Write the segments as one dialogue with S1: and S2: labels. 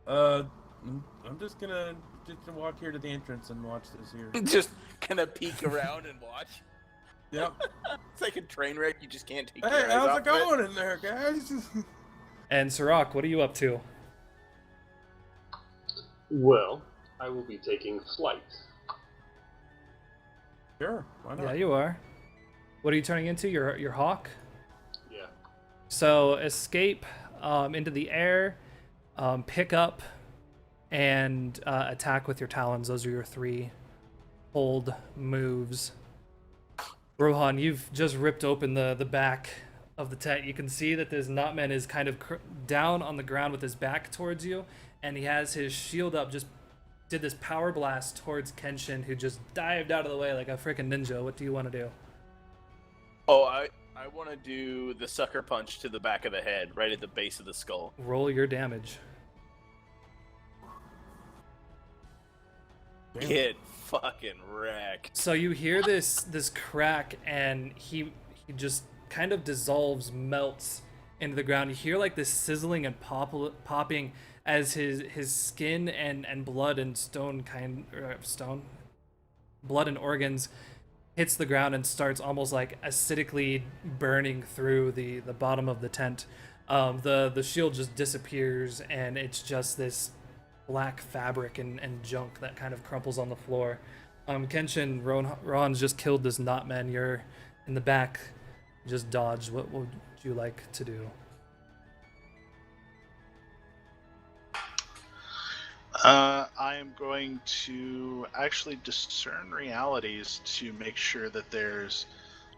S1: uh, I'm just gonna walk here to the entrance and watch this here.
S2: Just kind of peek around and watch.
S1: Yep.
S2: It's like a train wreck. You just can't take
S1: Hey,
S2: your eyes
S1: how's
S2: off
S1: it going in there, guys?
S3: And Sirach, what are you up to?
S4: Well, I will be taking flight.
S1: Sure, why not?
S3: Yeah, you are. What are you turning into? Your hawk?
S4: Yeah.
S3: So escape into the air, pick up, and attack with your talons. Those are your 3 hold moves. Rohan, you've just ripped open the back of the tent. You can see that this Nutman is kind of down on the ground with his back towards you, and he has his shield up, just did this power blast towards Kenshin, who just dived out of the way like a freaking ninja. What do you want to do?
S2: Oh, I want to do the sucker punch to the back of the head, right at the base of the skull.
S3: Roll your damage.
S1: Damn.
S2: Get fucking wrecked.
S3: So you hear this crack, and he just kind of dissolves, melts into the ground. You hear like this sizzling and popping as his skin and blood and blood and organs hits the ground and starts almost like acidically burning through the bottom of the tent. The shield just disappears, and it's just this black fabric and junk that kind of crumples on the floor. Kenshin, Ron's just killed this Knotman. You're in the back, just dodged. What would you like to do?
S5: I am going to actually discern realities to make sure that there's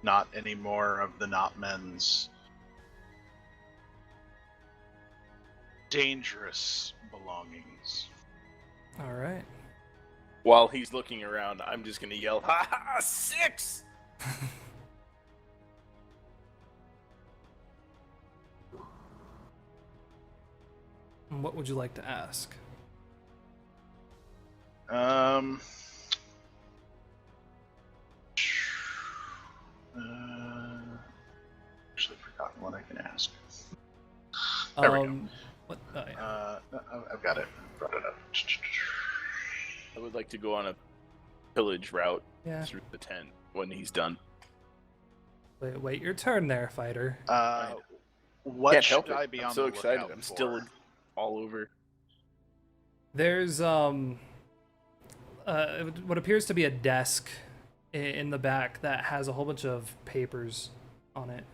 S5: not any more of the Knotmen's dangerous belongings.
S3: All right.
S2: While he's looking around, I'm just gonna yell, "Ha ha! 6!"
S3: What would you like to ask?
S5: Um. Actually, forgotten what I can ask. There we go.
S3: What? Oh, yeah.
S5: I've got it. Brought it up.
S2: I would like to go on a pillage route
S3: Yeah.
S2: through the tent when he's done.
S3: Wait your turn there, fighter.
S5: What
S2: Can't
S5: should
S2: help it.
S5: I be
S2: I'm
S5: on
S2: so
S5: the
S2: excited.
S5: lookout
S2: I'm
S5: for?
S2: still all over.
S3: There's what appears to be a desk in the back that has a whole bunch of papers on it.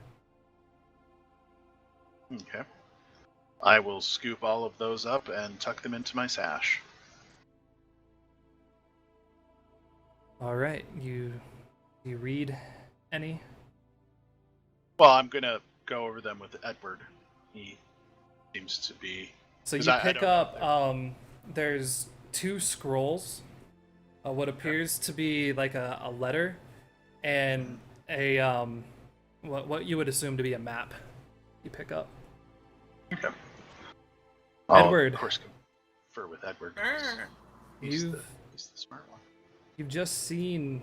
S5: Okay. I will scoop all of those up and tuck them into my sash.
S3: All right, you read any?
S5: Well, I'm gonna go over them with Edward. He seems to be.
S3: So
S5: 'Cause
S3: you
S5: I
S3: pick
S5: don't know
S3: up there's 2 scrolls, what appears to be like a letter, and a what you would assume to be a map. You pick up.
S5: Okay.
S3: Edward.
S5: Of course, confer with Edward. He's the smart one.
S3: You've just seen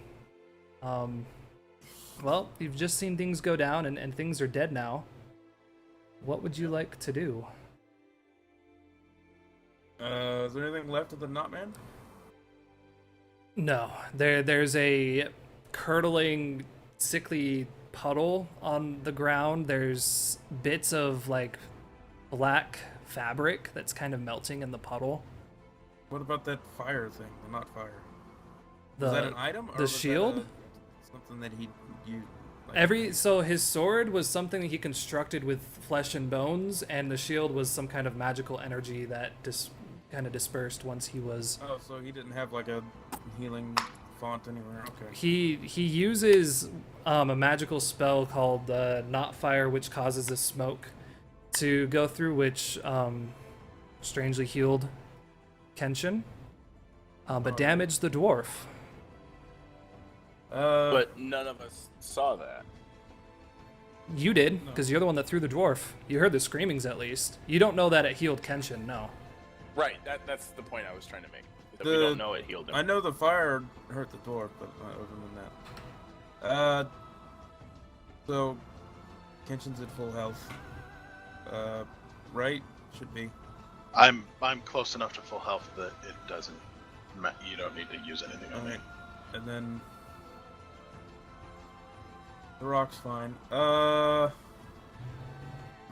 S3: you've just seen things go down, and things are dead now. What would you like to do?
S1: Is there anything left of the Knotman?
S3: No, there's a curdling, sickly puddle on the ground. There's bits of like black fabric that's kind of melting in the puddle.
S1: What about that fire thing? The not fire.
S3: The,
S1: Was that an item? Or
S3: the
S1: was that
S3: shield?
S1: something that he used?
S3: So his sword was something that he constructed with flesh and bones, and the shield was some kind of magical energy that kind of dispersed once he was.
S1: Oh, so he didn't have like a healing font anywhere. Okay.
S3: He uses a magical spell called Not Fire, which causes this smoke to go through, which strangely healed Kenshin, but damaged the dwarf.
S2: But none of us saw that.
S3: You did, because you're the one that threw the dwarf. You heard the screamings, at least. You don't know that it healed Kenshin, no.
S2: Right, that's the point I was trying to make. That we don't know it healed him.
S1: I know the fire hurt the dwarf, but other than that. So, Kenshin's at full health. Right? Should be.
S5: I'm close enough to full health that it doesn't. You don't need to use anything on me.
S1: Alright. And then the rock's fine. The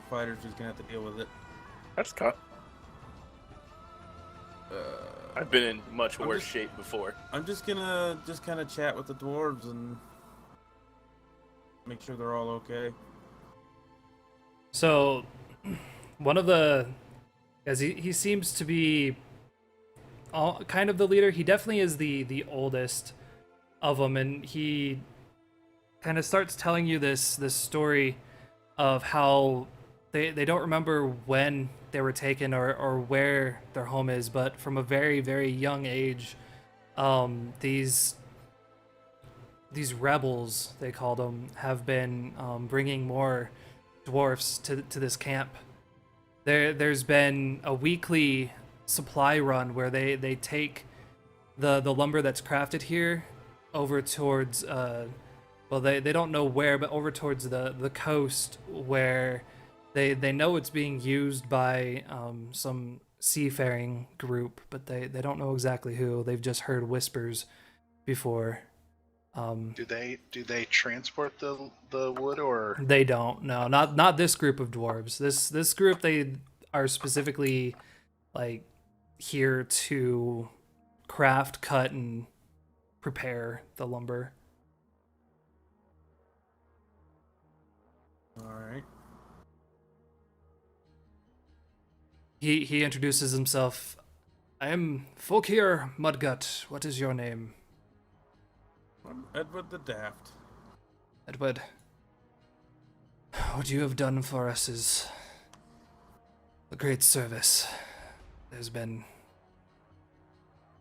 S1: fighter's just gonna have to deal with it.
S2: That's cut. I've been in much
S1: I'm
S2: worse
S1: just-
S2: shape before.
S1: I'm just gonna kind of chat with the dwarves and make sure they're all okay.
S3: So, one of the, as he seems to be kind of the leader. He definitely is the oldest of them, and he kind of starts telling you this story of how they don't remember when they were taken or where their home is, but from a very, very young age, these rebels, they called them, have been bringing more dwarfs to this camp. There's been a weekly supply run where they take the lumber that's crafted here over towards well, they don't know where, but over towards the coast where they know it's being used by some seafaring group, but they don't know exactly who. They've just heard whispers before.
S5: Do they transport the wood, or
S3: They don't. No, not this group of dwarves. This group, they are specifically like here to craft, cut, and prepare the lumber.
S1: Alright.
S3: He introduces himself. I am Folkir Mudgut. What is your name?
S1: I'm Edward the Daft.
S3: Edward. What you have done for us is a great service. There's been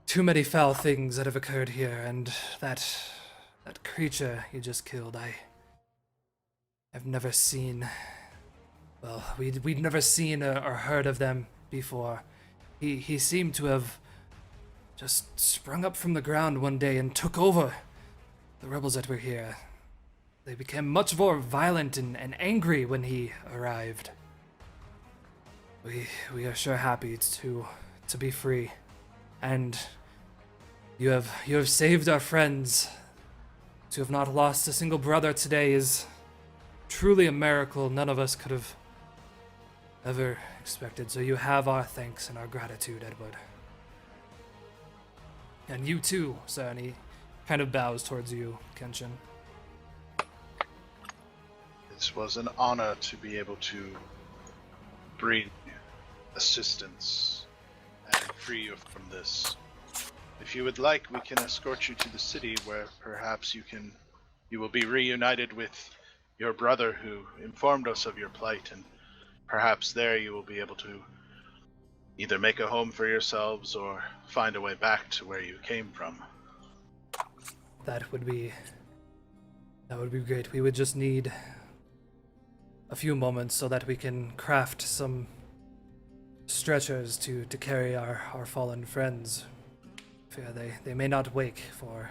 S3: too many foul things that have occurred here, and that creature you just killed, I've never seen. Well, we'd never seen or heard of them before. He seemed to have just sprung up from the ground one day and took over the rebels that were here. They became much more violent and angry when he arrived. We are sure happy to be free, and you have saved our friends. To have not lost a single brother today is truly a miracle none of us could have ever expected. So you have our thanks and our gratitude, Edward. And you too, sir. And he kind of bows towards you, Kenshin.
S5: it was an honor to be able to bring assistance and free you from this. If you would like, we can escort you to the city where perhaps you will be reunited with your brother who informed us of your plight, and perhaps there you will be able to either make a home for yourselves or find a way back to where you came from.
S3: That would be great. We would just need a few moments so that we can craft some stretchers to carry our fallen friends. Fear they may not wake for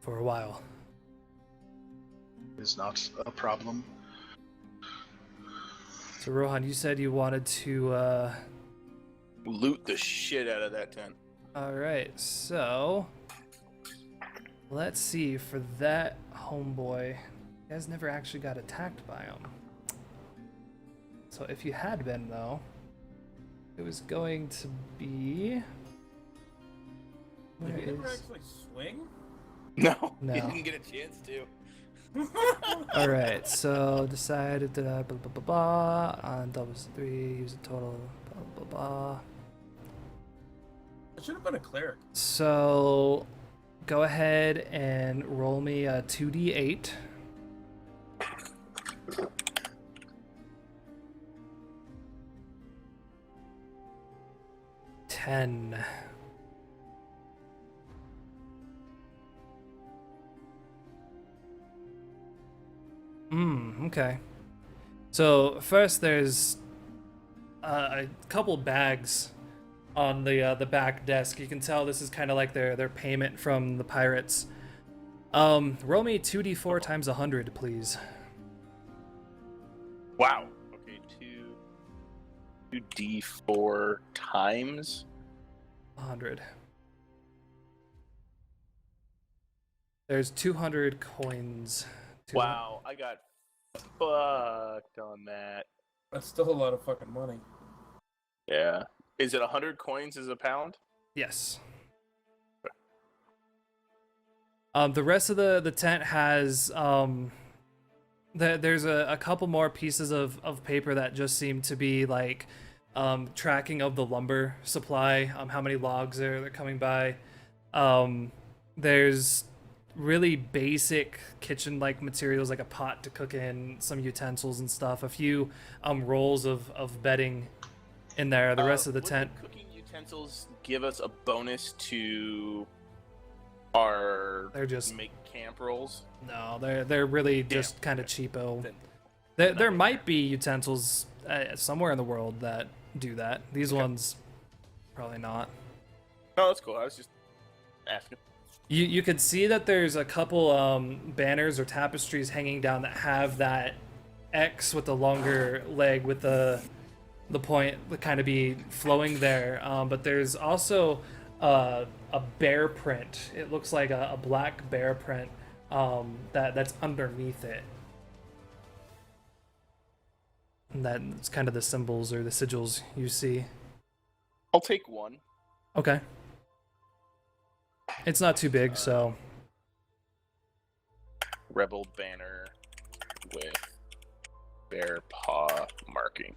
S3: a while.
S5: Is not a problem.
S3: So Rohan, you said you wanted to
S2: Loot the shit out of that tent.
S3: alright, so let's see, for that homeboy, you guys never actually got attacked by him. So if you had been, though, it was going to be... Where
S1: Did you ever
S3: is...
S1: actually swing?
S2: No,
S3: No.
S2: you didn't get a chance to.
S3: Alright, so decide blah blah blah blah on doubles 3, use a total blah blah blah.
S1: I should have been a cleric.
S3: So go ahead and roll me a 2d8. Ten. Okay. So first there's a couple bags on the back desk. You can tell this is kind of like their payment from the pirates. Roll me 2d4 times 100, please.
S2: Wow. Okay, 2d4 times.
S3: 100. There's 200 coins.
S2: Wow, I got fucked on that.
S1: That's still a lot of fucking money.
S2: Yeah. Is it 100 coins as a pound?
S3: Yes. The rest of the tent has there's a couple more pieces of paper that just seem to be like tracking of the lumber supply, how many logs they're coming by. There's really basic kitchen-like materials like a pot to cook in, some utensils and stuff, a few rolls of bedding in there. The rest of the
S2: would
S3: tent.
S2: The cooking utensils give us a bonus to our
S3: They're just
S2: make camp rolls.
S3: no, they're really just kind of cheapo.
S2: Then
S3: There might be utensils somewhere in the world that do that. These ones, probably not.
S2: No, that's cool. I was just asking.
S3: You could see that there's a couple banners or tapestries hanging down that have that X with the longer leg with the point that kind of be flowing there. But there's also a bear print. It looks like a black bear print that's underneath it. And that's kind of the symbols or the sigils you see.
S2: I'll take one.
S3: Okay. It's not too big, so...
S2: Rebel banner with bear paw marking.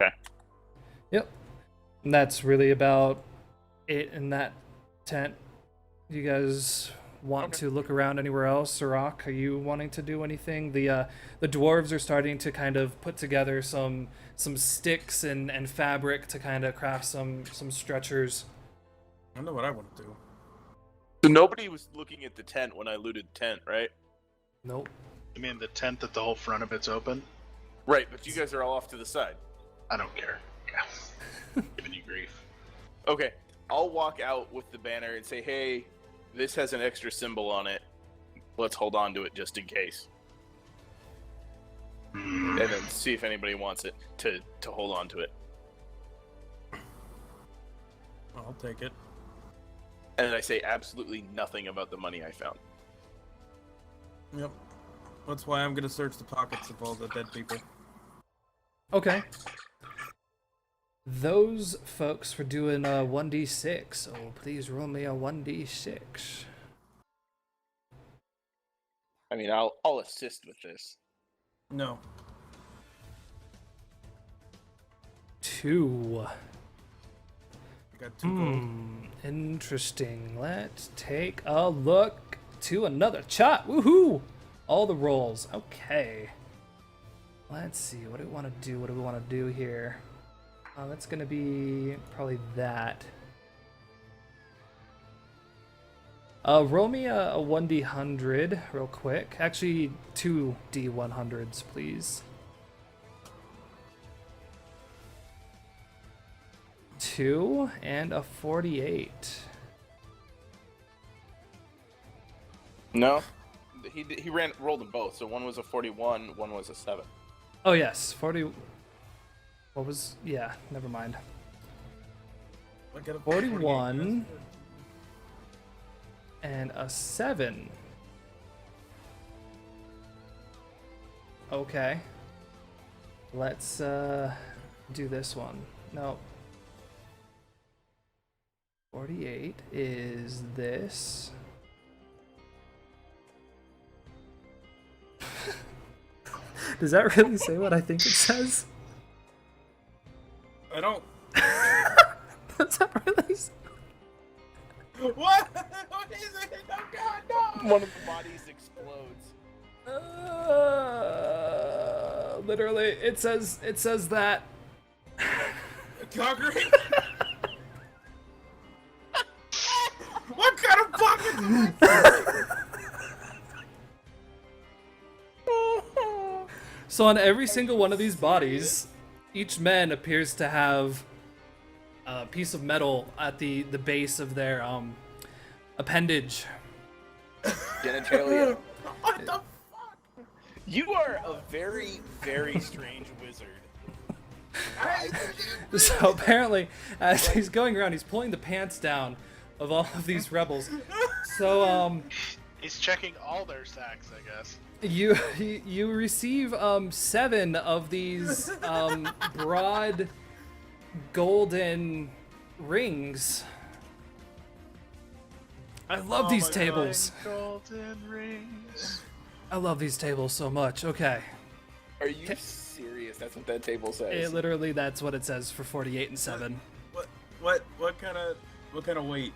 S2: Okay.
S3: Yep. And that's really about it in that tent. You guys want to look around anywhere else? Sirach, are you wanting to do anything? The dwarves are starting to kind of put together some sticks and fabric to kind of craft some stretchers.
S1: I know what I want to do.
S2: So nobody was looking at the tent when I looted the tent, right?
S3: Nope.
S5: You mean the tent that the whole front of it's open?
S2: Right, but you guys are all off to the side.
S5: I don't care. Giving you grief.
S2: Okay, I'll walk out with the banner and say, hey, this has an extra symbol on it. Let's hold on to it just in case. And then see if anybody wants it to hold on to it.
S1: I'll take it.
S2: And then I say absolutely nothing about the money I found.
S1: Yep. That's why I'm gonna search the pockets of all the dead people.
S3: Okay. Those folks were doing a 1d6, so please roll me a 1d6.
S2: I mean, I'll assist with this.
S1: No.
S3: 2.
S1: I got 2 gold.
S3: Interesting. Let's take a look to another chart. Woohoo! All the rolls. Okay. Let's see. What do we want to do? What do we want to do here? That's going to be probably that. Roll me a 1d100 real quick. Actually, 2 d100s, please. 2 and a 48.
S2: No, he rolled them both. So one was a 41, one was a 7.
S3: Oh yes, 40. What was? Yeah, never mind.
S1: I got a
S3: 41 and a 7. Okay. Let's do this one. No. 48 is this. Does that really say what I think it says?
S1: I don't.
S3: Does that really say?
S1: What? What is it? Oh God, no!
S2: One of the bodies explodes.
S3: Literally, it says that.
S1: Concrete? What kind of fucking?
S3: So on every single one of these bodies, each man appears to have a piece of metal at the base of their appendage.
S2: Genitalia.
S1: What the fuck?
S2: You are a very, very strange wizard.
S3: So apparently, as he's going around, he's pulling the pants down of all of these rebels. So
S5: He's checking all their sacks, I guess.
S3: you receive 7 of these broad golden rings. I love these
S1: my
S3: tables.
S5: Golden rings.
S3: I love these tables so much. Okay.
S2: Are you serious? That's what that table says.
S3: That's what it says for 48 and 7.
S1: What kind of weight?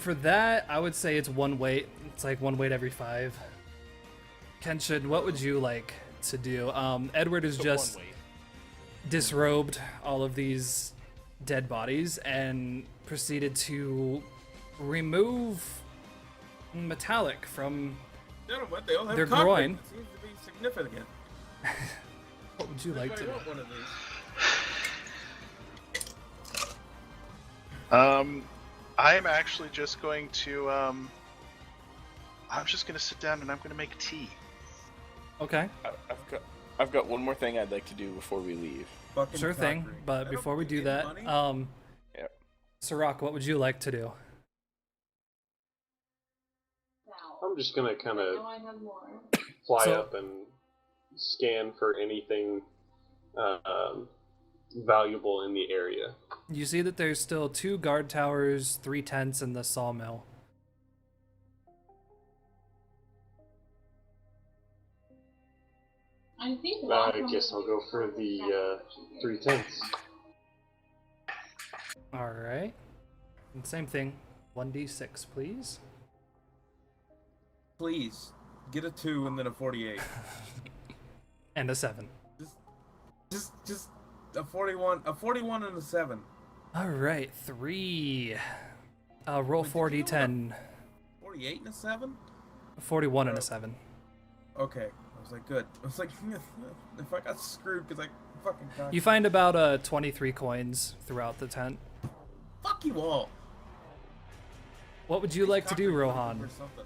S3: For that, I would say it's 1 weight. It's like 1 weight every 5. Kenshin, what would you like to do? Edward is
S2: So
S3: just
S2: 1 weight.
S3: disrobed all of these dead bodies and proceeded to remove metallic from
S1: They all have
S3: their
S1: cockpit.
S3: groin.
S1: It seems to be significant.
S3: What would you like to do?
S1: Anybody want one of these?
S5: I'm actually just going to I'm just gonna sit down and I'm gonna make tea.
S3: Okay,
S2: I've got one more thing I'd like to do before we leave.
S1: Fucking
S3: sure thing.
S1: cock ring. I
S3: But
S1: don't
S3: before we
S1: get
S3: do
S1: any
S3: that,
S1: money.
S2: Yep.
S3: Sirach, what would you like to do?
S4: I'm just gonna kind of fly
S3: So-
S4: up and scan for anything valuable in the area.
S3: You see that there's still 2 guard towers, 3 tents, and the sawmill.
S4: I guess I'll go for the 3 tents.
S3: All right. And same thing. 1d6, please.
S1: Please get a 2 and then a 48.
S3: And a 7.
S1: Just a 41 and a 7.
S3: All right, 3. Roll
S1: Wait, did you
S3: 4d10.
S1: 48 and a 7?
S3: 41 and a 7.
S1: Okay. I was like, good. I was like, if I got screwed because I fucking got
S3: You find about 23 coins throughout the tent.
S1: fuck you all.
S3: What would you like to do, Rohan?
S1: Or something.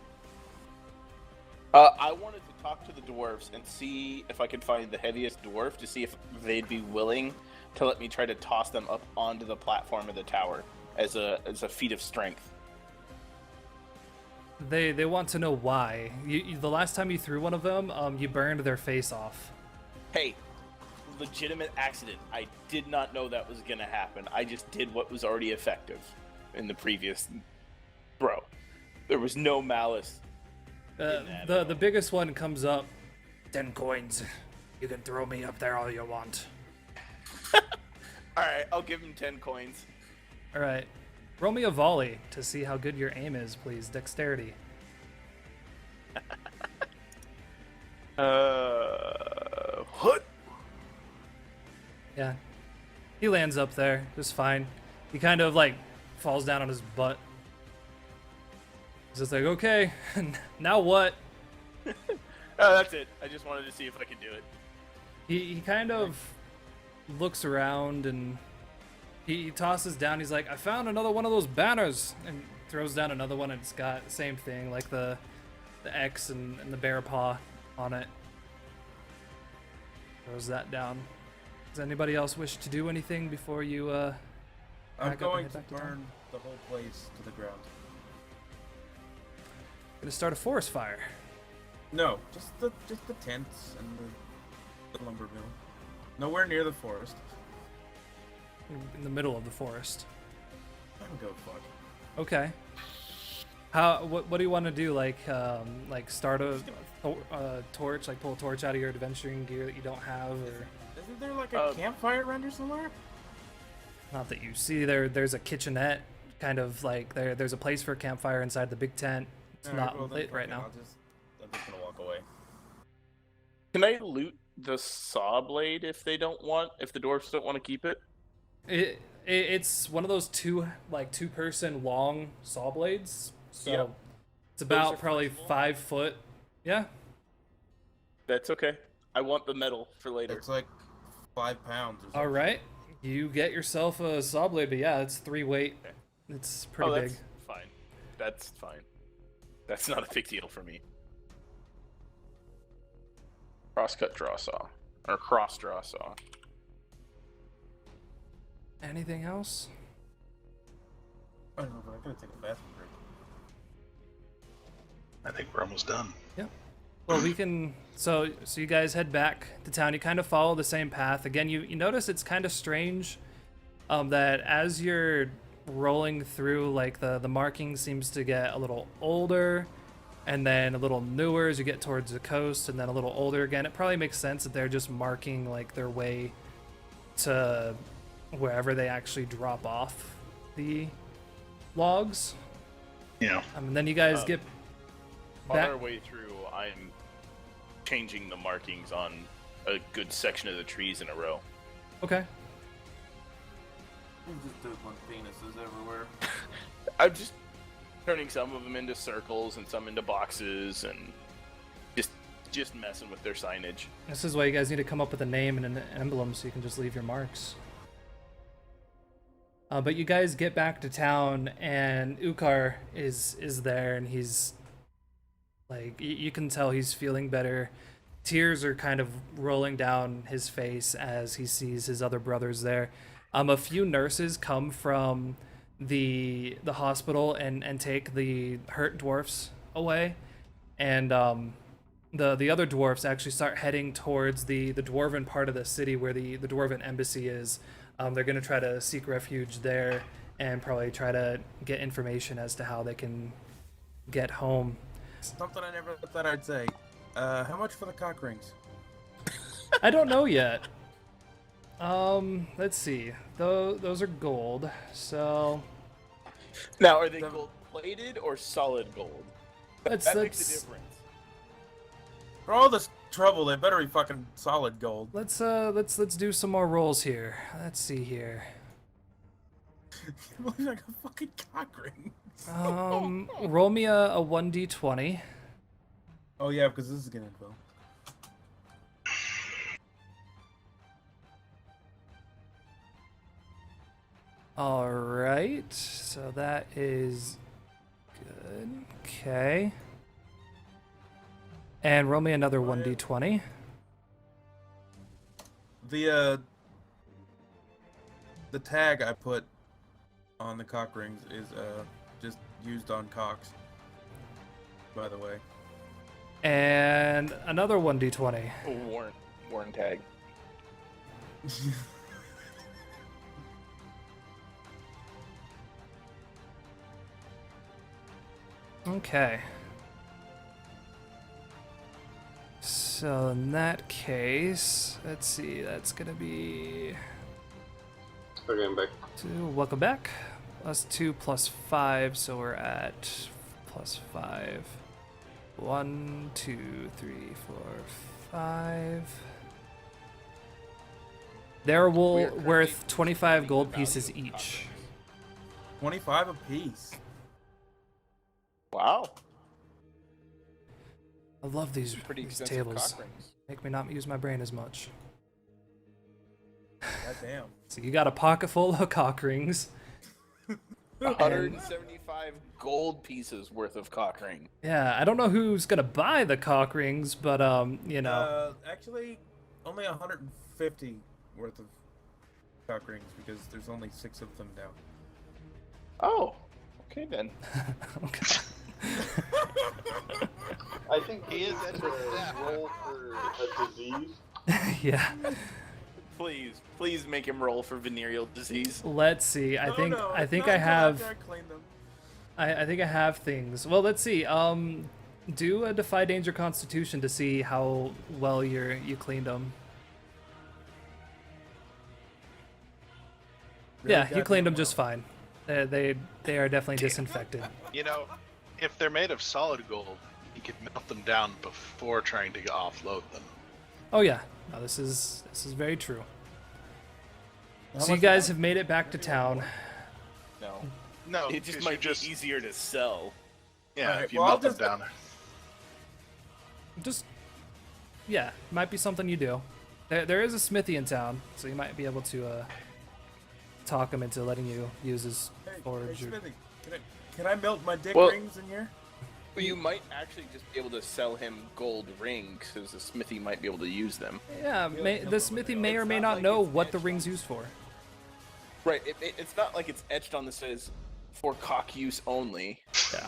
S2: I wanted to talk to the dwarves and see if I could find the heaviest dwarf to see if they'd be willing to let me try to toss them up onto the platform of the tower as a feat of strength.
S3: They want to know why. The last time you threw one of them, you burned their face off.
S2: Hey, legitimate accident. I did not know that was gonna happen. I just did what was already effective in the previous. Bro, there was no malice.
S3: The biggest one comes up. 10 coins. You can throw me up there all you want.
S2: All right, I'll give him 10 coins.
S3: All right. Roll me a volley to see how good your aim is, please. Dexterity.
S2: What?
S3: Yeah. He lands up there just fine. He kind of like falls down on his butt. He's just like, okay, now what?
S2: Oh, that's it. I just wanted to see if I could do it.
S3: He kind of looks around and he tosses down. He's like, I found another one of those banners, and throws down another one. And it's got the same thing, like the X and the bear paw on it. Throws that down. Does anybody else wish to do anything before you
S1: I'm
S3: pack up and
S1: going
S3: head
S1: to
S3: back to town?
S1: burn the whole place to the ground.
S3: Gonna start a forest fire?
S1: No, just the tents and the lumber mill. Nowhere near the forest.
S3: In the middle of the forest.
S1: I don't go fuck.
S3: Okay. What do you want to do? Like start a torch, like pull a torch out of your adventuring gear that you don't have, or
S1: Isn't there like a campfire around here somewhere?
S3: not that you see? There's a kitchenette, kind of like there's a place for a campfire inside the big tent. It's
S1: Alright,
S3: not
S1: well, then
S3: lit
S1: fuck
S3: right
S1: it,
S3: now.
S1: I'm just gonna walk away.
S2: Can I loot the saw blade if the dwarves don't want to keep it?
S3: It's one of those two-person long saw blades. So
S2: Yep.
S3: it's about
S2: are
S3: probably
S2: flexible?
S3: 5 foot. Yeah.
S2: That's okay. I want the metal for later.
S1: It's like 5 pounds or something.
S3: All right. You get yourself a saw blade, but yeah, it's 3 weight. It's pretty big.
S2: That's fine. That's fine. That's not a big deal for me. Crosscut draw saw. Or cross draw saw.
S3: Anything else?
S1: I don't know, but I gotta take a bathroom break.
S5: I think we're almost done.
S3: Well, we can. So you guys head back to town. You kind of follow the same path. Again, you notice it's kind of strange, that as you're rolling through, like the marking seems to get a little older, and then a little newer as you get towards the coast, and then a little older again. It probably makes sense that they're just marking like their way to wherever they actually drop off the logs.
S5: Yeah.
S3: And then you guys get
S2: On
S3: back.
S2: our way through, I'm changing the markings on a good section of the trees in a row.
S3: Okay.
S1: You just did one penises everywhere.
S2: I'm just turning some of them into circles and some into boxes and just messing with their signage.
S3: This is why you guys need to come up with a name and an emblem so you can just leave your marks. But you guys get back to town, and Ukar is there, and he's like, you can tell he's feeling better. Tears are kind of rolling down his face as he sees his other brothers there. A few nurses come from the hospital and take the hurt dwarfs away, and the other dwarfs actually start heading towards the dwarven part of the city where the dwarven embassy is. They're going to try to seek refuge there and probably try to get information as to how they can get home.
S1: Something I never thought I'd say. How much for the cock rings?
S3: I don't know yet. Let's see. Those are gold, so
S2: Now, are they gold plated or solid gold?
S3: Let's-
S2: that makes a
S3: let's-
S2: difference.
S1: For all this trouble, they better be fucking solid gold.
S3: let's do some more rolls here. Let's see here.
S1: Looks like a fucking cock ring.
S3: Roll me a 1d20.
S1: Oh yeah, because this is good info.
S3: All right, so that is good. Okay. And roll me another 1d20.
S1: The tag I put on the cock rings is just used on cocks. By the way.
S3: And another 1d20.
S2: Warren tag.
S3: Okay. So in that case, let's see, that's gonna be
S4: Okay, I'm back.
S3: 2. Welcome back. +2 +5, so we're at +5. 1, 2, 3, 4, 5. They're worth 25 gold pieces each.
S1: 25 apiece.
S2: Wow.
S3: I love these
S2: Pretty
S3: these
S2: expensive
S3: tables.
S2: cock rings.
S3: Make me not use my brain as much.
S1: Goddamn.
S3: So you got a pocket full of cock rings.
S2: 175 gold pieces worth of cock ring.
S3: Yeah, I don't know who's gonna buy the cock rings, but you know.
S1: Actually, only 150 worth of cock rings because there's only 6 of them now.
S2: Oh, okay then.
S3: Okay.
S4: I think
S5: He is
S4: at
S5: at
S4: the
S5: that.
S4: roll for a disease.
S3: Yeah.
S2: Please make him roll for venereal disease.
S3: Let's see. I think
S1: No,
S3: I
S1: it's
S3: think
S1: not
S3: I
S1: until
S3: have
S1: after I clean them.
S3: I think I have things. Well, let's see. Do a defy danger constitution to see how well you cleaned them.
S1: Really
S3: Yeah, you
S1: goddamn
S3: cleaned them
S1: well.
S3: just fine. They are definitely disinfected.
S5: You know, if they're made of solid gold, you could melt them down before trying to offload them.
S3: Oh yeah. No, this is very true.
S1: How
S3: So you
S1: much
S3: guys
S1: is that?
S3: have made it back to town.
S2: No,
S5: No,
S2: it just
S5: 'cause
S2: might
S5: you're
S2: be easier to sell.
S5: Yeah,
S1: Alright,
S5: if you
S1: well, I'll
S5: melt them
S1: just-
S5: down.
S3: Just yeah, might be something you do. There is a smithy in town, so you might be able to talk him into letting you use his
S1: Hey,
S3: forge.
S1: hey,
S3: or-
S1: Smithy, can I melt my dick
S2: Well-
S1: rings in here?
S2: Well, you might actually just be able to sell him gold rings, because the smithy might be able to use them.
S3: Yeah, the smithy may or may not know what the ring's used for.
S2: Right. It's not like it's etched on the says for cock use only.
S3: Yeah.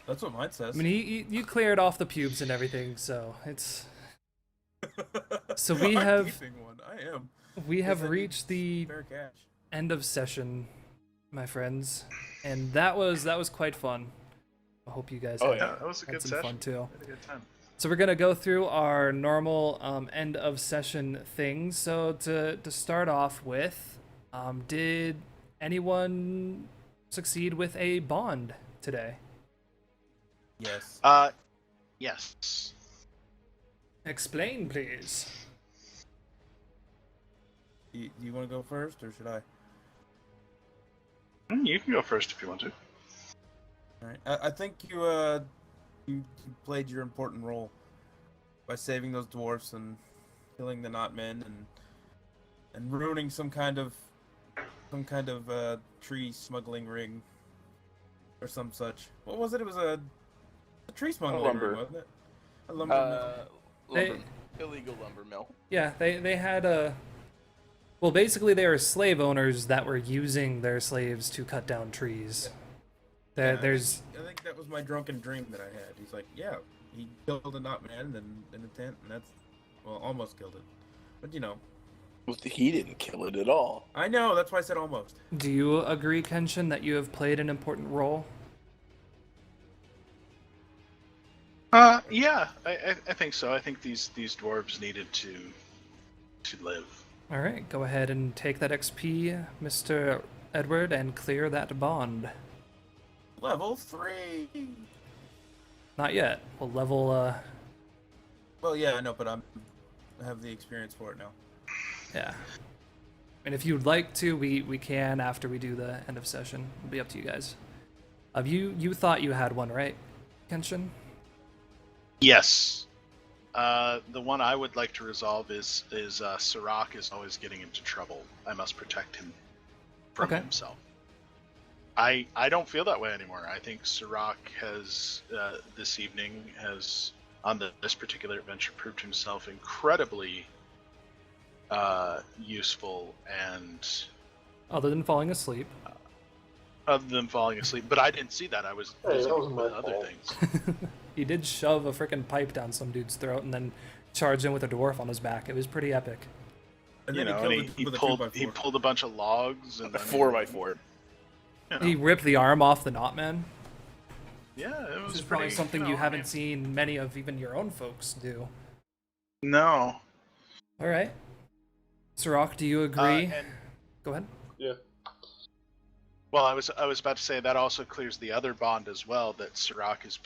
S1: That's what mine says.
S3: I mean, you cleared off the pubes and everything, so it's. So we
S1: I'm
S3: have
S1: keeping one. I am.
S3: we have
S1: Because I need
S3: reached the
S1: Fair cash.
S3: end of session, my friends, and that was quite fun. I hope you guys
S2: Oh,
S3: had,
S2: yeah,
S5: that was a
S3: had
S5: good
S3: some
S5: session.
S3: fun too.
S5: Had a good time.
S3: So we're gonna go through our normal end of session things. So to start off with, did anyone succeed with a bond today?
S1: Yes.
S5: Yes.
S3: Explain, please.
S1: You want to go first, or should I?
S5: You can go first if you want to.
S1: All right. I think you played your important role by saving those dwarfs and killing the not men and ruining some kind of tree smuggling ring or some such. What was it? It was a tree smuggling
S2: lumber.
S1: ring, wasn't it? A lumber mill.
S2: Illegal lumber mill.
S3: Yeah, they had a. Well, basically, they were slave owners that were using their slaves to cut down trees.
S1: Yeah,
S3: There's
S1: I think that was my drunken dream that I had. He's like, yeah, he killed a not man in a tent, and that's, well, almost killed it. But you know.
S2: Well, he didn't kill it at all.
S1: I know, that's why I said almost.
S3: Do you agree, Kenshin, that you have played an important role?
S5: Yeah, I think so. I think these dwarves needed to live.
S3: All right, go ahead and take that XP, Mr. Edward, and clear that bond.
S1: Level 3!
S3: Not yet. We'll level,
S1: Well, yeah, I know, but I have the experience for it now.
S3: yeah. And if you'd like to, we can after we do the end of session. It'll be up to you guys. You thought you had one, right, Kenshin?
S5: Yes. The one I would like to resolve is Sirach is always getting into trouble. I must protect him from
S3: Okay.
S5: himself. I don't feel that way anymore. I think Sirach has this evening has on this particular adventure proved himself incredibly useful and
S3: Other than falling asleep.
S5: other than falling asleep. But I didn't see that. I was
S4: Hey,
S5: busy
S4: that was my
S5: with other
S4: fault.
S5: things.
S3: He did shove a freaking pipe down some dude's throat and then charged in with a dwarf on his back. It was pretty epic.
S1: And
S5: You
S1: then
S5: know,
S1: killed
S5: and
S1: it
S5: he
S1: with a
S5: pulled
S1: 2x4.
S5: a bunch of logs and
S2: A
S5: then
S2: 4x4.
S5: You know,
S3: He ripped the arm off the knotman.
S5: yeah, it was
S3: Which is probably
S5: pretty,
S3: something
S5: you
S3: you
S5: know,
S3: haven't seen many of even your own folks do.
S5: No.
S3: All right. Sirach, do you agree?
S5: And
S3: Go ahead.
S4: Yeah.
S5: well, I was about to say that also clears the other bond as well. That Sirach is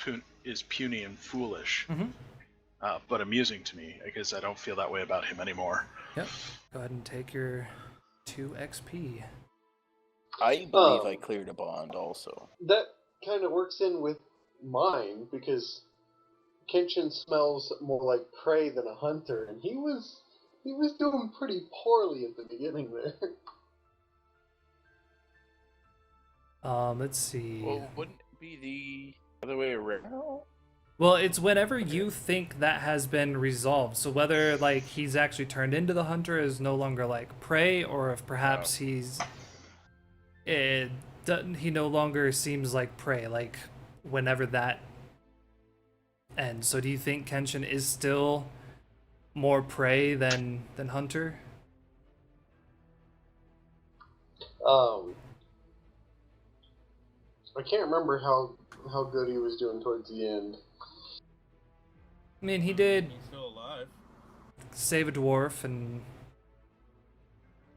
S5: puny and foolish,
S3: Mhm.
S5: but amusing to me because I don't feel that way about him anymore.
S3: Yep. Go ahead and take your 2 XP.
S2: I believe I cleared a bond also.
S4: That kind of works in with mine because Kenshin smells more like prey than a hunter, and he was doing pretty poorly at the beginning there.
S3: Let's see.
S2: Well, wouldn't it be the other way around?
S3: Well, it's whenever you think that has been resolved. So whether like he's actually turned into the hunter is no longer like prey, or if perhaps he no longer seems like prey. Like whenever that ends. So do you think Kenshin is still more prey than hunter?
S4: I can't remember how good he was doing towards the end.
S3: I mean, he did
S1: He's still alive.
S3: save a dwarf and
S2: I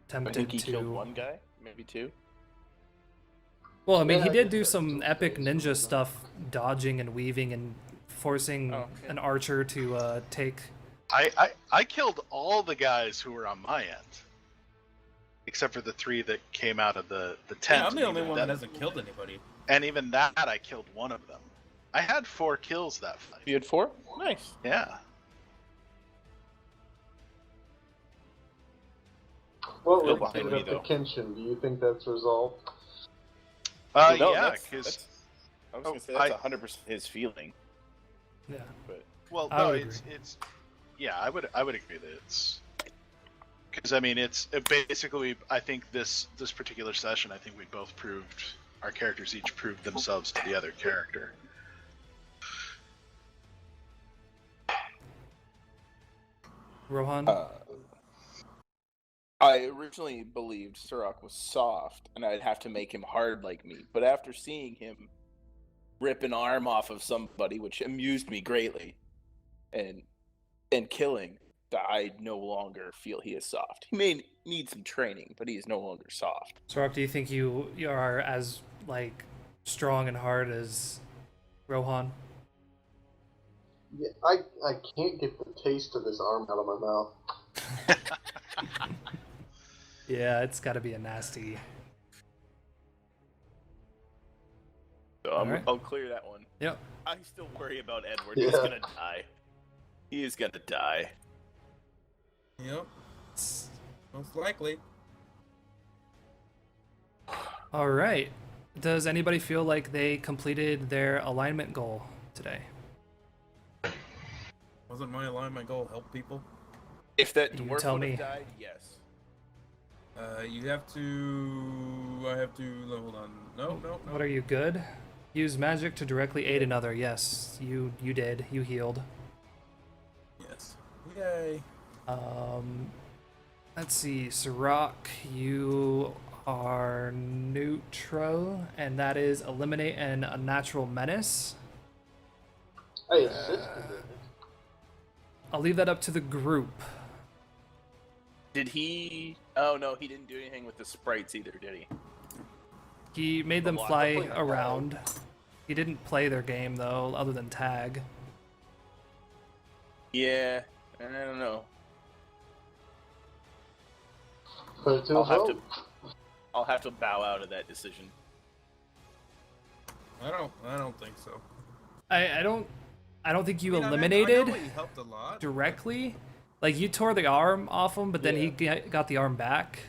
S3: attempted
S2: think he
S3: to.
S2: killed one guy, maybe two.
S3: Well, I mean,
S4: Yeah,
S3: he
S4: I
S3: did
S4: guess
S3: do
S4: that's
S3: some
S4: what
S3: epic
S4: it is.
S3: ninja stuff, dodging and weaving and forcing
S2: Oh, yeah.
S3: an archer to take.
S5: I killed all the guys who were on my end, except for the 3 that came out of the tent.
S1: Yeah, I'm the
S5: and
S1: only
S5: even
S1: one that
S5: that-
S1: hasn't killed anybody.
S5: And even that, I killed one of them. I had 4 kills that fight.
S2: You had 4? Nice.
S5: Yeah.
S4: What
S2: Still
S4: would
S2: behind
S4: give it
S2: me,
S4: up to
S2: though.
S4: Kenshin? Do you think that's resolved?
S2: No,
S5: Yeah,
S2: that's-
S5: because
S2: I was
S5: Oh,
S2: gonna say that's 100% his feeling.
S3: Yeah.
S5: well,
S3: I
S5: no,
S3: would
S5: it's yeah, I would agree that it's Because I mean, basically. I think this particular session, I think we both proved our characters each proved themselves to the other character.
S3: Rohan?
S2: I originally believed Surak was soft, and I'd have to make him hard like me. But after seeing him rip an arm off of somebody, which amused me greatly, and killing, I no longer feel he is soft. He may need some training, but he is no longer soft.
S3: Sorok, do you think you are as, like, strong and hard as Rohan?
S4: Yeah, I can't get the taste of this arm out of my mouth.
S3: Yeah, it's got to be a nasty.
S2: So
S3: Alright.
S2: I'll clear that one.
S3: Yep.
S2: I still worry about Edward.
S4: Yeah.
S2: He's gonna die. He is gonna die.
S1: Yep. Most likely.
S3: All right. Does anybody feel like they completed their alignment goal today?
S1: Wasn't my alignment goal help people?
S2: If that
S3: You
S2: dwarf
S3: tell
S2: would
S3: me.
S2: have died, yes.
S1: You have to. I have to. Hold on. No.
S3: What are you, good? Use magic to directly aid another. Yes, you did. You healed.
S1: Yes. Yay.
S3: Let's see, Sirach, you are neutral, and that is eliminate an unnatural menace.
S4: I assisted it.
S3: I'll leave that up to the group.
S2: Did he? Oh no, he didn't do anything with the sprites either, did he?
S3: He made them
S2: Block.
S3: fly
S4: Play tag.
S3: around. He didn't play their game, though, other than tag.
S2: Yeah, I don't know.
S4: Put it to a vote.
S2: I'll have to bow out of that decision.
S1: I don't think so.
S3: I don't think you
S1: I mean, I
S3: eliminated
S1: know he helped a lot.
S3: directly. Like, you tore the arm off him, but then he got the arm back.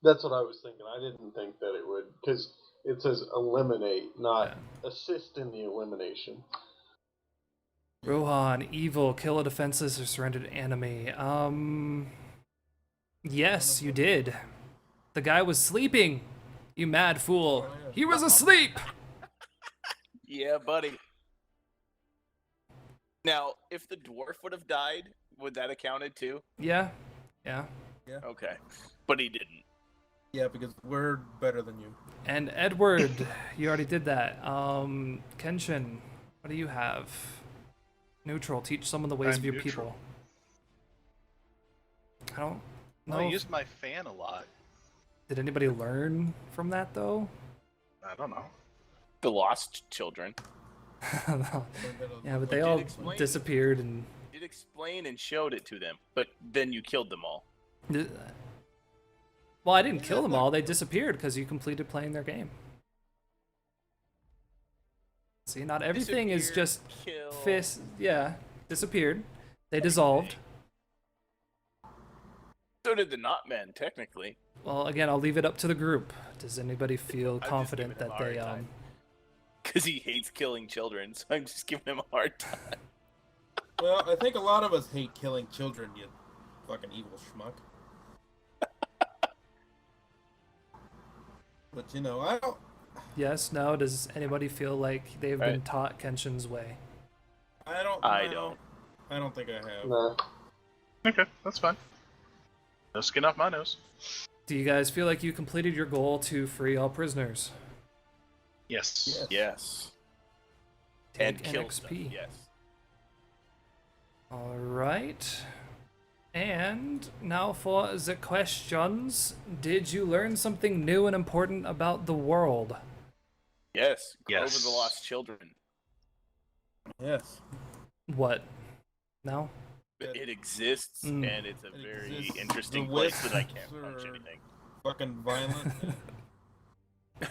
S4: That's what I was thinking. I didn't think that it would, because it says eliminate, not assist in the elimination.
S3: Rohan, evil, kill a defenseless or surrendered enemy. Yes, you did. The guy was sleeping. You mad fool. He was asleep.
S2: Yeah, buddy. Now, if the dwarf would have died, would that have counted too?
S3: Yeah.
S2: Okay, but he didn't.
S1: Yeah, because we're better than you.
S3: And Edward, you already did that. Kenshin, what do you have? Neutral, teach someone the ways
S5: I'm
S3: of your
S5: neutral.
S3: people. I don't know.
S5: I
S3: if-
S5: used my fan a lot.
S3: Did anybody learn from that, though?
S5: I don't know.
S2: The lost children.
S3: Yeah, but they
S2: Did
S3: all
S2: explain.
S3: disappeared and...
S2: Did explain and showed it to them, but then you killed them all.
S3: Well, I didn't kill them all. They disappeared because you completed playing their game. See, not everything is just
S2: Kill.
S3: fist. Yeah, disappeared. They dissolved.
S2: So did the not men, technically.
S3: Well, again, I'll leave it up to the group. Does anybody feel
S2: just
S3: confident
S2: giving him
S3: that
S2: a
S3: they
S2: hard time. Because he hates killing children, so I'm just giving him a hard time.
S1: Well, I think a lot of us hate killing children, you fucking evil schmuck. But you know, I don't.
S3: Yes, no? Does anybody feel like they've been
S2: Right.
S3: taught Kenshin's way?
S1: I don't.
S2: I
S1: no,
S2: don't.
S1: I don't think I have.
S4: Nah.
S5: Okay, that's fine. No skin off my nose.
S3: Do you guys feel like you completed your goal to free all prisoners?
S5: Yes.
S2: Yes.
S3: Take
S2: And
S3: an
S2: kill
S3: XP.
S2: them. Yes.
S3: All right. And now for the questions. Did you learn something new and important about the world?
S2: Yes.
S5: Yes.
S2: Over the lost children.
S1: Yes.
S3: What? No?
S2: It exists,
S3: Mm.
S2: and it's a
S1: It
S2: very
S1: exists.
S2: interesting
S1: The
S2: place that I
S1: wisps
S2: can't punch
S1: are-
S2: anything.
S1: Fucking violent.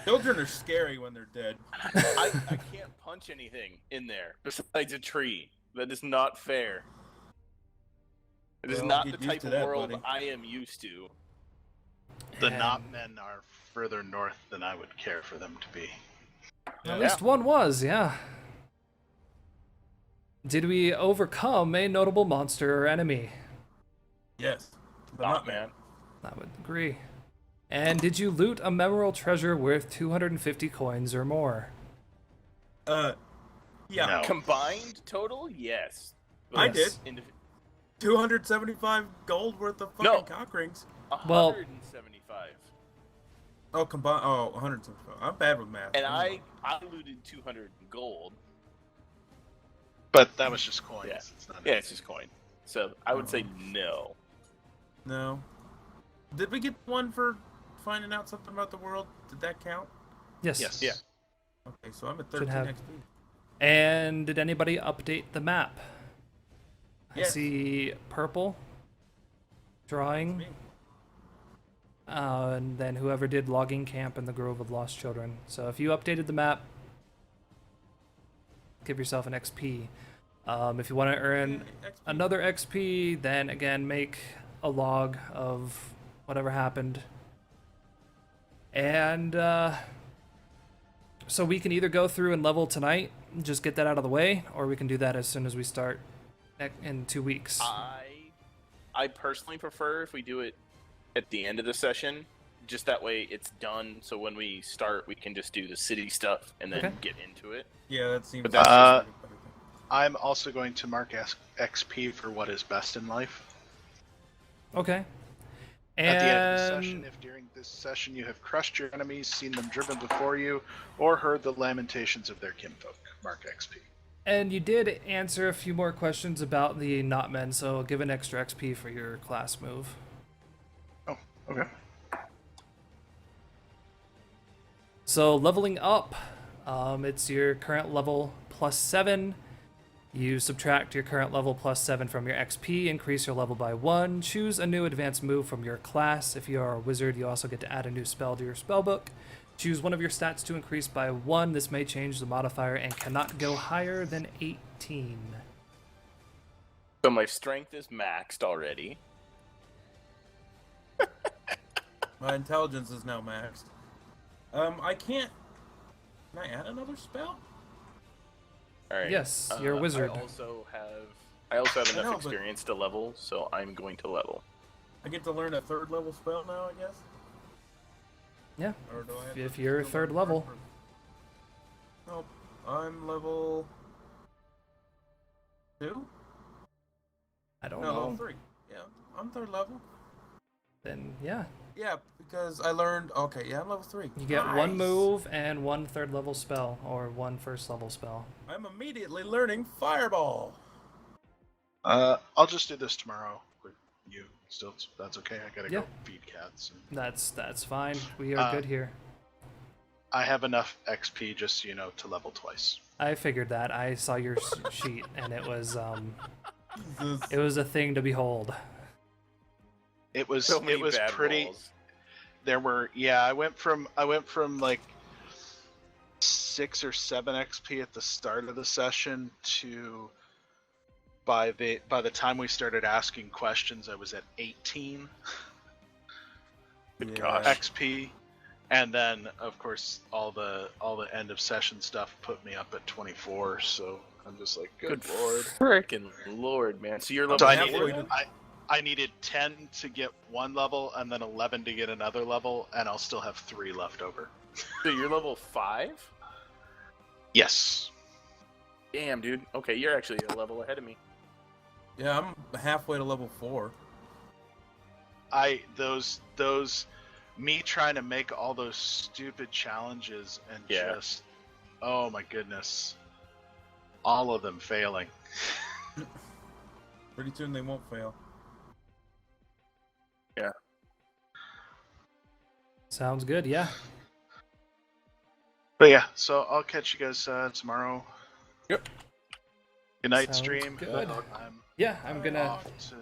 S1: Children are scary when they're dead.
S2: I can't punch anything in there besides a tree. That is not fair. It is
S1: Well,
S2: not
S1: get
S2: the
S1: used
S2: type
S1: to
S2: of
S1: that,
S2: world
S1: buddy.
S2: I am used to.
S5: The
S3: And
S5: not men are further north than I would care for them to be.
S3: At least one was, yeah. Did we overcome a notable monster or enemy?
S1: Yes. The
S2: Not
S1: Nutman.
S2: man.
S3: I would agree. And did you loot a memorable treasure worth 250 coins or more?
S1: Yeah.
S5: No.
S2: Combined total, yes.
S1: I
S3: Yes.
S1: did. 275 gold worth of fucking
S2: No.
S1: cock rings.
S3: Well-
S2: 175.
S1: Oh, combined. Oh, 175. I'm bad with math.
S2: And I looted 200 gold.
S5: But that was just coins.
S2: Yeah.
S5: It's not
S2: Yeah, it's just coin. So I would say no.
S1: No. Did we get one for finding out something about the world? Did that count?
S3: Yes.
S5: Yes.
S2: Yeah.
S1: Okay, so I'm at
S3: Should
S1: 13
S3: have.
S1: XP.
S3: And did anybody update the map? I
S1: Yes.
S3: see purple drawing.
S1: Me.
S3: And then whoever did logging camp in the Grove of Lost Children. So if you updated the map, give yourself an XP. If you want to earn
S1: XP.
S3: another XP, then again make a log of whatever happened. And so we can either go through and level tonight, just get that out of the way, or we can do that as soon as we start in 2 weeks.
S2: I personally prefer if we do it at the end of the session. Just that way it's done, so when we start, we can just do the city stuff and then
S3: Okay.
S2: get into it.
S1: Yeah, that seems.
S2: But that's
S5: just-
S1: better thing.
S5: I'm also going to mark XP for what is best in life.
S3: Okay. And
S5: At the end of the session, if during this session you have crushed your enemies, seen them driven before you, or heard the lamentations of their kinfolk, mark XP.
S3: And you did answer a few more questions about the not men, so give an extra XP for your class move.
S5: Oh, okay.
S3: So leveling up, it's your current level plus 7. You subtract your current level plus 7 from your XP, increase your level by 1. Choose a new advanced move from your class. If you are a wizard, you also get to add a new spell to your spellbook. Choose one of your stats to increase by 1. This may change the modifier and cannot go higher than 18.
S2: So my strength is maxed already.
S1: My intelligence is now maxed. I can't. Can I add another spell?
S2: All right.
S3: Yes, you're a wizard.
S2: I also have
S1: I
S2: enough
S1: know, but-
S2: experience to level, so I'm going to level.
S1: I get to learn a third level spell now, I guess.
S3: Yeah,
S1: Or do I have
S3: if
S1: to
S3: you're
S1: still
S3: third
S1: learn
S3: level.
S1: first? Nope. I'm level 2?
S3: I don't
S1: No, level
S3: know.
S1: 3. Yeah, I'm third level.
S3: Then yeah,
S1: Yeah, because I learned. Okay, yeah, I'm level 3.
S3: you get one
S1: Nice.
S3: move and one third level spell, or one first level spell.
S1: I'm immediately learning Fireball.
S5: I'll just do this tomorrow. With you still, that's okay. I gotta
S3: Yeah.
S5: go feed cats. And
S3: That's fine. We are good here.
S5: I have enough XP just so you know to level twice.
S3: I figured that. I saw your sheet, and it was
S1: Jesus.
S3: it was a thing to behold.
S5: It was
S2: So many
S5: it was
S2: bad
S5: pretty.
S2: rolls.
S5: There were I went from like 6 or 7 XP at the start of the session to by the time we started asking questions I was at 18
S2: Good
S1: Yeah.
S2: gosh.
S5: XP, and then of course all the end of session stuff put me up at 24. So I'm just like, good lord.
S2: Frickin' lord, man. So you're level
S5: So I
S1: halfway
S5: needed
S1: to-
S5: I needed 10 to get one level, and then 11 to get another level, and I'll still have 3 left over.
S2: So you're level 5?
S5: Yes.
S2: Damn, dude. Okay, you're actually a level ahead of me.
S1: Yeah, I'm halfway to level 4.
S5: Those me trying to make all those stupid challenges and
S2: Yeah.
S5: just oh my goodness, all of them failing.
S1: Pretty soon they won't fail.
S3: Sounds good. Yeah.
S5: But yeah, so I'll catch you guys tomorrow.
S2: Yep.
S5: Good night,
S3: Sounds
S5: stream.
S3: good.
S5: I'm
S3: Yeah. I'm gonna
S5: off to.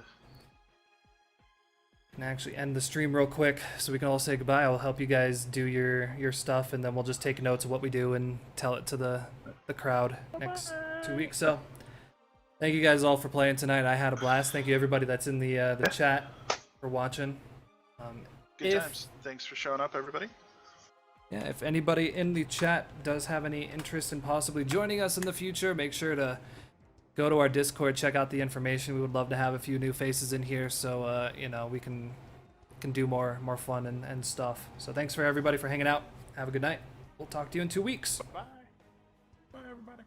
S3: actually end the stream real quick so we can all say goodbye. I'll help you guys do your stuff, and then we'll just take notes of what we do and tell it to the crowd next 2 weeks. So thank you guys all for playing tonight. I had a blast. Thank you everybody that's in the chat for watching.
S5: Good
S3: If-
S5: times. Thanks for showing up, everybody.
S3: Yeah, if anybody in the chat does have any interest in possibly joining us in the future, make sure to go to our Discord, check out the information. We would love to have a few new faces in here, so you know, we can do more fun and stuff. So thanks for everybody for hanging out. Have a good night. We'll talk to you in 2 weeks.
S2: Bye.
S1: Bye, everybody.